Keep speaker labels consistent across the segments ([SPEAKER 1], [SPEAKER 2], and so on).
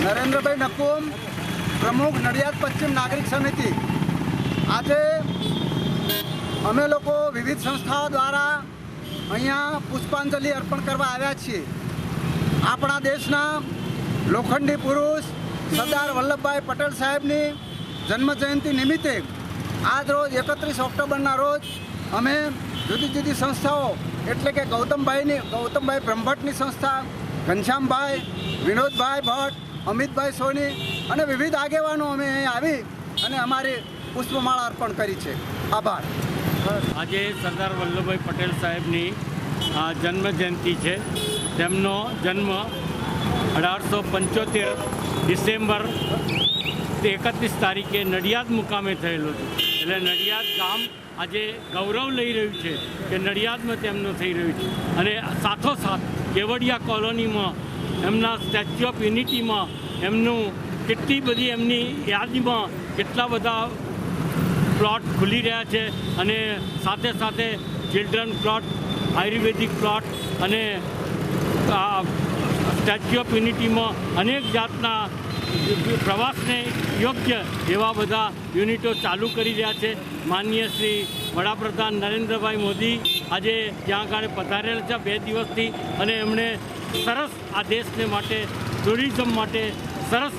[SPEAKER 1] નરેન્દ્રભાઈ નકુમ, પ્રમુખ નડિયાદ પશ્ચિમ નાગરિક સમિતિ। આજે અમે લોકો વિવિધ સંસ્થાઓ દ્વારા અહીંયા પુષ્પાંજલિ અર્પણ કરવા આવ્યા છીએ। આપણા દેશના લોખંડી પુરુષ સરદાર વલ્લભભાઈ પટેલ સાહેબની જન્મજયંતિ નિમિત્તે આજ રોજ 31 ઓક્ટોબરના રોજ અમે જુદી જુદી સંસ્થાઓ એટલે કે ગૌતમભાઈ બ્રહ્મભટ્ટની સંસ્થા, ઘનશ્યામભાઈ, વિનોદભાઈ ભટ્ટ, અમિતભાઈ સોની અને વિવિધ આગેવાનો અમે અહીં આવી અને અમારી પુષ્પમાળા અર્પણ કરી છે। આભાર।
[SPEAKER 2] આજે સરદાર વલ્લભભાઈ પટેલ સાહેબની જન્મજયંતિ છે। તેમનો જન્મ 1875 ડિસેમ્બર 31 તારીખે નડિયાદ મુકામે થયેલો છે। એટલે નડિયાદ ગામ આજે ગૌરવ લઈ રહ્યું છે કે નડિયાદમાં તેમનું થઈ રહ્યું છે। અને સાથોસાથ કેવડિયા કોલોનીમાં એમના સ્ટેચ્યુ ઓફ યુનિટીમાં એમનું કેટલી બધી એમની યાદીમાં કેટલા બધા પ્લોટ ખુલી રહ્યા છે અને સાથે સાથે ચિલ્ડ્રન પ્લોટ, આયુર્વેદિક પ્લોટ અને સ્ટેચ્યુ ઓફ યુનિટીમાં અનેક જાતના પ્રવાસને યોગ્ય એવા બધા યુનિટો ચાલુ કરી રહ્યા છે। માનનીય શ્રી વડાપ્રધાન નરેન્દ્રભાઈ મોદી આજે ત્યાં આગળ પધારેલા છે 2 દિવસથી અને એમણે સરસ આ દેશને માટે ટુરિઝમ માટે સરસ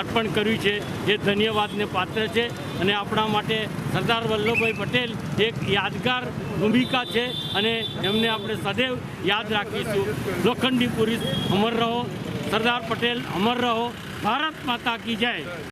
[SPEAKER 2] અર્પણ કર્યું છે, જે ધન્યવાદને પાત્ર છે। અને આપણા માટે સરદાર વલ્લભભાઈ પટેલ એક યાદગાર ભૂમિકા છે અને એમને આપણે સદૈવ યાદ રાખીશું। લોખંડી પુરુષ અમર રહો, સરદાર પટેલ અમર રહો, ભારત માતા કી જય।